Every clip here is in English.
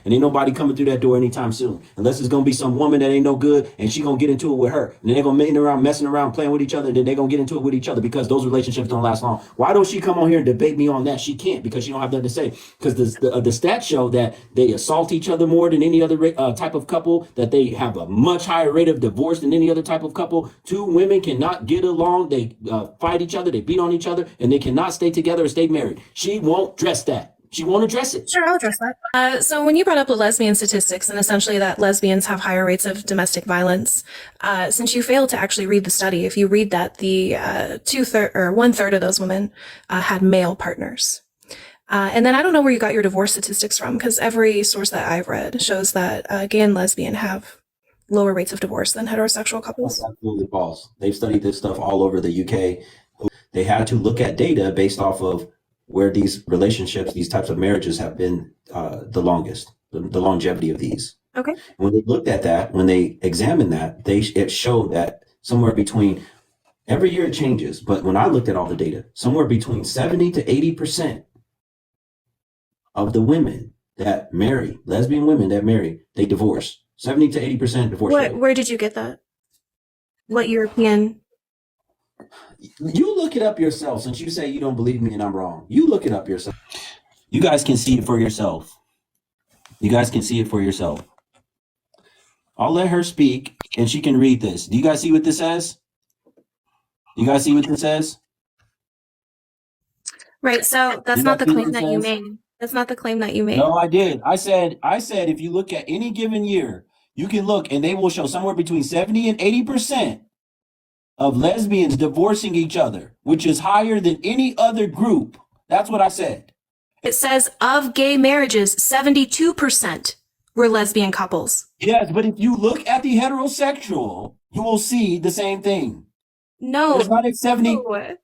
and ain't nobody coming through that door anytime soon, unless it's gonna be some woman that ain't no good, and she gonna get into it with her, and then they're gonna messing around, playing with each other, and then they're gonna get into it with each other because those relationships don't last long. Why don't she come on here and debate me on that? She can't because she don't have nothing to say. Because the stats show that they assault each other more than any other type of couple, that they have a much higher rate of divorce than any other type of couple. Two women cannot get along. They fight each other. They beat on each other, and they cannot stay together or stay married. She won't address that. She won't address it. Sure, I'll address that. So when you brought up the lesbian statistics and essentially that lesbians have higher rates of domestic violence, since you failed to actually read the study, if you read that, the 1/3 of those women had male partners. And then I don't know where you got your divorce statistics from, because every source that I've read shows that gay and lesbian have lower rates of divorce than heterosexual couples. That's absolutely false. They've studied this stuff all over the UK. They had to look at data based off of where these relationships, these types of marriages have been the longest, the longevity of these. Okay. When they looked at that, when they examined that, it showed that somewhere between, every year it changes, but when I looked at all the data, somewhere between 70 to 80% of the women that marry, lesbian women that marry, they divorce. 70 to 80% divorce rate. Where did you get that? What European? You look it up yourself, since you say you don't believe me and I'm wrong. You look it up yourself. You guys can see it for yourself. You guys can see it for yourself. I'll let her speak and she can read this. Do you guys see what this says? You guys see what this says? Right, so that's not the claim that you made. That's not the claim that you made. No, I did. I said if you look at any given year, you can look and they will show somewhere between 70 and 80% of lesbians divorcing each other, which is higher than any other group. That's what I said. It says of gay marriages, 72% were lesbian couples. Yes, but if you look at the heterosexual, you will see the same thing. No. It's not at 70. No.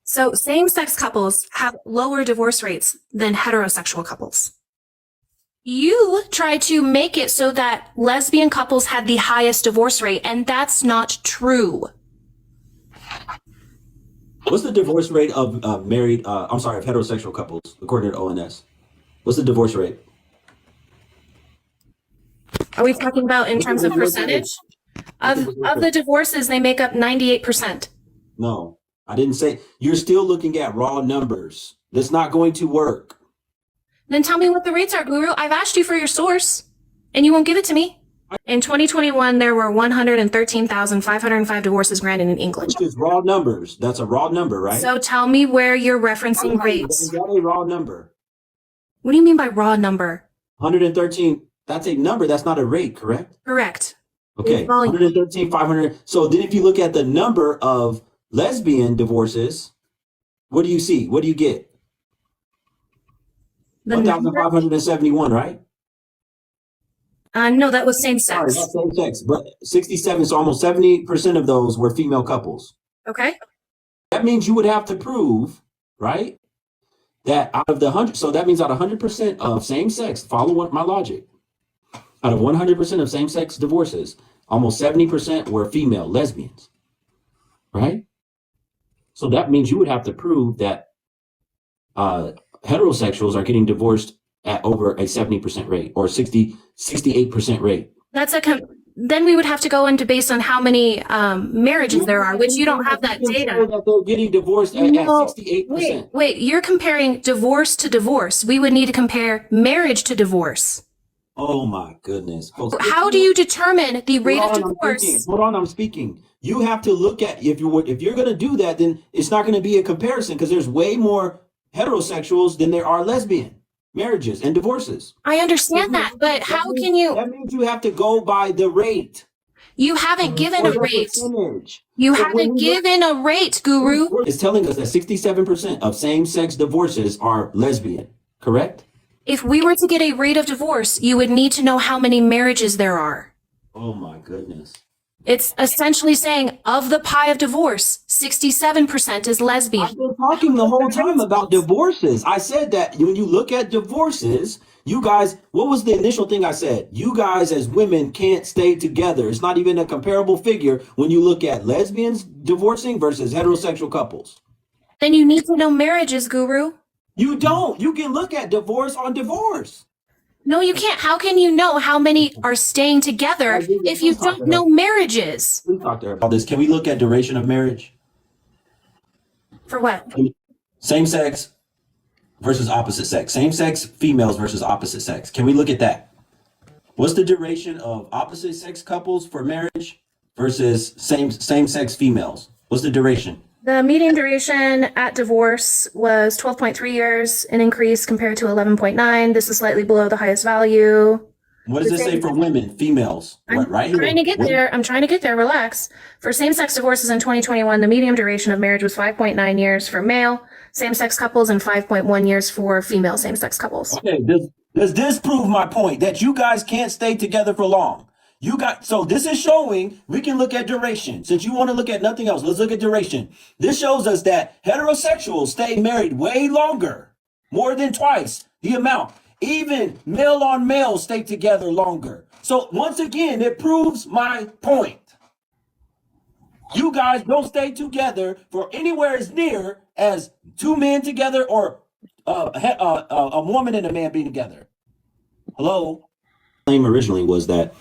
So same-sex couples have lower divorce rates than heterosexual couples. You try to make it so that lesbian couples had the highest divorce rate, and that's not true. What's the divorce rate of of heterosexual couples, according to ONS? What's the divorce rate? Are we talking about in terms of percentage? Of the divorces, they make up 98%. No, I didn't say. You're still looking at raw numbers. That's not going to work. Then tell me what the rates are, Guru. I've asked you for your source, and you won't give it to me. In 2021, there were 113,505 divorces granted in England. Which is raw numbers. That's a raw number, right? So tell me where you're referencing rates. Is that a raw number? What do you mean by raw number? 113, that's a number. That's not a rate, correct? Correct. Okay, 113, 500. So then if you look at the number of lesbian divorces, what do you see? What do you get? 1,571, right? No, that was same sex. Sorry, not same sex, but 67, so almost 70% of those were female couples. Okay. That means you would have to prove, right, that out of the 100, so that means out of 100% of same sex, follow what my logic, out of 100% of same sex divorces, almost 70% were female lesbians, right? So that means you would have to prove that heterosexuals are getting divorced at over a 70% rate or 68% rate. That's then we would have to go into based on how many marriages there are, which you don't have that data. That they're getting divorced at 68%. Wait, you're comparing divorce to divorce. We would need to compare marriage to divorce. Oh my goodness. How do you determine the rate of divorce? Hold on, I'm speaking. You have to look at, if you're going to do that, then it's not going to be a comparison, because there's way more heterosexuals than there are lesbian marriages and divorces. I understand that, but how can you? That means you have to go by the rate. You haven't given a rate. Percentage. You haven't given a rate, Guru. It's telling us that 67% of same-sex divorces are lesbian, correct? If we were to get a rate of divorce, you would need to know how many marriages there are. Oh my goodness. It's essentially saying of the pie of divorce, 67% is lesbian. I've been talking the whole time about divorces. I said that when you look at divorces, you guys, what was the initial thing I said? You guys as women can't stay together. It's not even a comparable figure when you look at lesbians divorcing versus heterosexual couples. Then you need to know marriages, Guru. You don't. You can look at divorce on divorce. No, you can't. How can you know how many are staying together if you don't know marriages? We talked about this. Can we look at duration of marriage? For what? Same sex versus opposite sex. Same sex females versus opposite sex. Can we look at that? What's the duration of opposite sex couples for marriage versus same sex females? What's the duration? The median duration at divorce was 12.3 years, an increase compared to 11.9. This is slightly below the highest value. What does it say for women, females? Right here. Trying to get there. I'm trying to get there. Relax. For same-sex divorces in 2021, the median duration of marriage was 5.9 years for male same-sex couples and 5.1 years for female same-sex couples. Okay, does this prove my point that you guys can't stay together for long? So this is showing we can look at duration. Since you want to look at nothing else, let's look at duration. This shows us that heterosexuals stay married way longer, more than twice the amount. Even male on male stay together longer. So once again, it proves my point. You guys don't stay together for anywhere as near as two men together or a woman and a man being together. Hello? Claim originally was that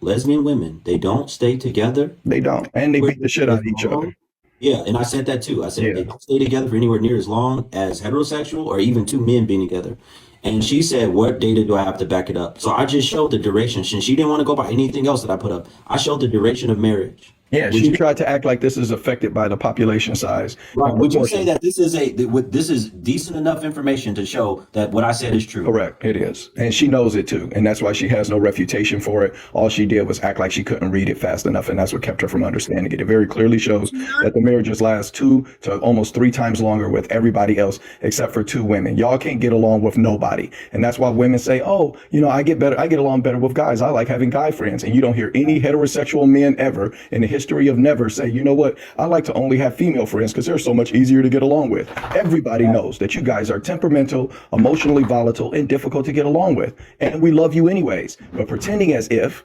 lesbian women, they don't stay together. They don't. And they beat the shit out of each other. Yeah, and I said that too. I said they don't stay together for anywhere near as long as heterosexual or even two men being together. And she said, what data do I have to back it up? So I just showed the duration. Since she didn't want to go by anything else that I put up, I showed the duration of marriage. Yeah, she tried to act like this is affected by the population size. Right. Would you say that this is decent enough information to show that what I said is true? Correct. It is. And she knows it too. And that's why she has no refutation for it. All she did was act like she couldn't read it fast enough. And that's what kept her from understanding it. It very clearly shows that the marriages last 2 to almost 3 times longer with everybody else except for 2 women. Y'all can't get along with nobody. And that's why women say, oh, I get along better with guys. I like having guy friends. And you don't hear any heterosexual men ever in the history of never say, you know what, I like to only have female friends because they're so much easier to get along with. Everybody knows that you guys are temperamental, emotionally volatile, and difficult to get along with. And we love you anyways. But pretending as if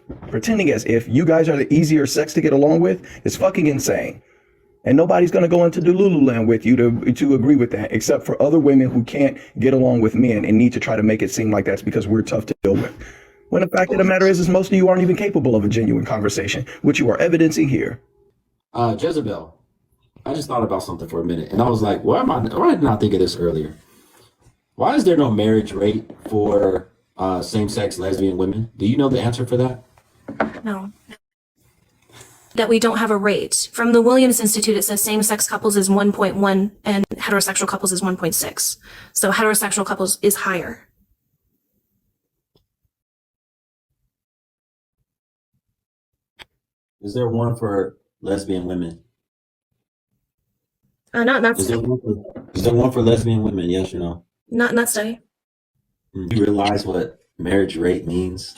you guys are the easier sex to get along with is fucking insane. And nobody's going to go into Delululand with you to agree with that, except for other women who can't get along with men and need to try to make it seem like that's because we're tough to deal with. When the fact of the matter is most of you aren't even capable of a genuine conversation, which you are evidencing here. Jezebel, I just thought about something for a minute, and I was like, why did I not think of this earlier? Why is there no marriage rate for same-sex lesbian women? Do you know the answer for that? No. That we don't have a rate. From the Williams Institute, it says same-sex couples is 1.1 and heterosexual couples is 1.6. So heterosexual couples is higher. Is there one for lesbian women? Not Is there one for lesbian women? Yes or no? not study. Do you realize what marriage rate means?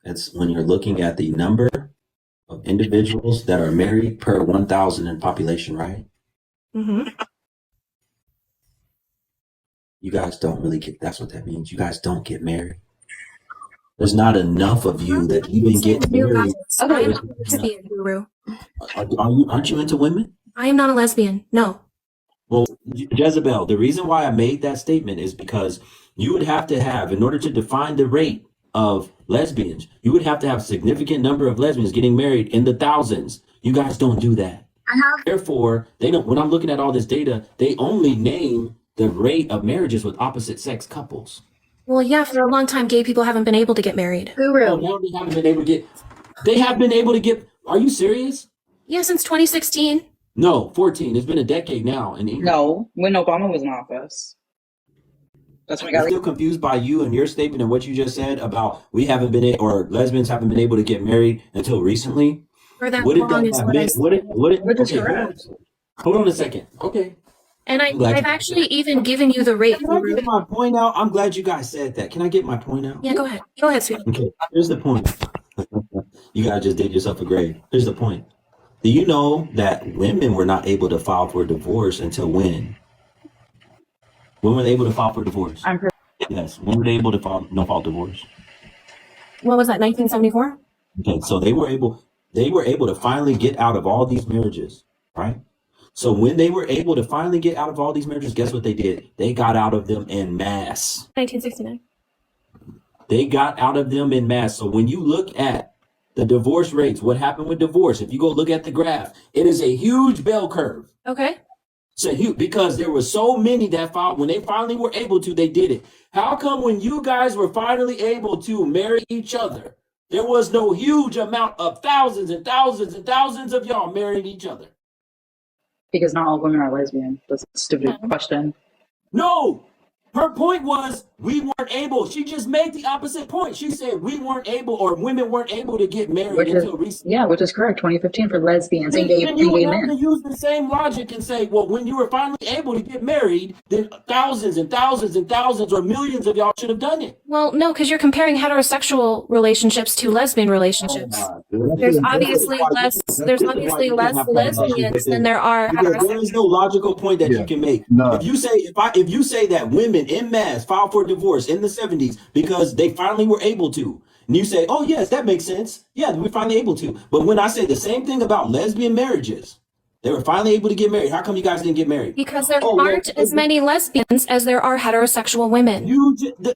It's when you're looking at the number of individuals that are married per 1,000 in population, right? Mm-hmm. You guys don't really get, that's what that means. You guys don't get married. There's not enough of you that even get married. I am not a lesbian, Guru. Aren't you into women? I am not a lesbian. No. Well, Jezebel, the reason why I made that statement is because you would have to have, in order to define the rate of lesbians, you would have to have a significant number of lesbians getting married in the thousands. You guys don't do that. Therefore, they don't. When I'm looking at all this data, they only name the rate of marriages with opposite sex couples. Well, yeah, for a long time, gay people haven't been able to get married. Guru. Oh, now they haven't been able to get. They have been able to get. Are you serious? Yeah, since 2016. No, 14. It's been a decade now in England. No, when Obama was in office. That's when I I'm got still confused by you and your statement and what you just said about we haven't been or lesbians haven't been able to get married until recently. For that What did long that is have what I meant? said. Which is correct. Hold on a second. Okay. And I'm glad I've you- actually even given you the rate. Can I get my point out? I'm glad you guys said that. Can I get my point out? Yeah, go ahead. Go ahead, sweetie. Okay. Here's the point. You guys just did yourself a grade. Here's the point. Do you know that women were not able to file for divorce until when? When were they able to file for divorce? Yes. When were they able to file no fault divorce? What was that, 1974? Okay, so they were able to finally get out of all these marriages, right? So when they were able to finally get out of all these marriages, guess what they did? They got out of them en masse. 1969. They got out of them en masse. So when you look at the divorce rates, what happened with divorce? If you go look at the graph, it is a huge bell curve. Okay. So huge, because there were so many that when they finally were able to, they did it. How come when you guys were finally able to marry each other, there was no huge amount of thousands and thousands and thousands of y'all marrying each other? Because not all women are lesbian. That's a stupid question. No, her point was we weren't able. She just made the opposite point. She said we weren't able, or women weren't able to get married Which is, until recently. yeah, which is correct. 2015 for lesbians and Then you would gay have to men. use the same logic and say, well, when you were finally able to get married, then thousands and thousands and thousands or millions of y'all should have done it. Well, no, because you're comparing heterosexual relationships to lesbian relationships. There's obviously less lesbians than there are Because there heterosexual. is no logical point that you can make. No. If you say that women en masse filed for divorce in the 70s because they finally were able to, and you say, oh yes, that makes sense. Yeah, we're finally able to. But when I say the same thing about lesbian marriages, they were finally able to get married. How come you guys didn't get married? Because there aren't as many lesbians as there are heterosexual women.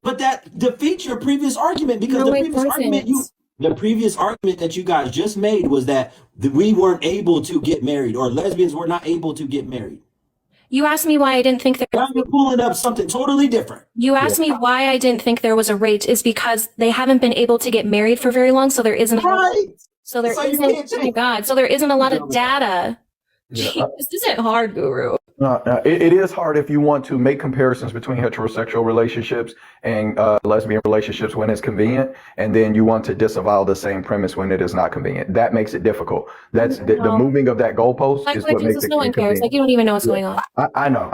But that defeats your previous argument, because No, it doesn't. the previous argument that you guys just made was that we weren't able to get married, or lesbians were not able to get married. You asked me why I didn't think there. Now you're pulling up something totally different. You asked me why I didn't think there was a rate is because they haven't been able to get married for very long, so there isn't. Right. So there So you isn't. can't Oh my change. God! So there isn't a lot of data. Yeah. This isn't hard, Guru. It is hard if you want to make comparisons between heterosexual relationships and lesbian relationships when it's convenient, and then you want to disavow the same premise when it is not convenient. That makes it difficult. That's the moving of that goalpost Like is what makes Jesus, it no one cares. inconvenient. Like you don't even know what's going on. I know.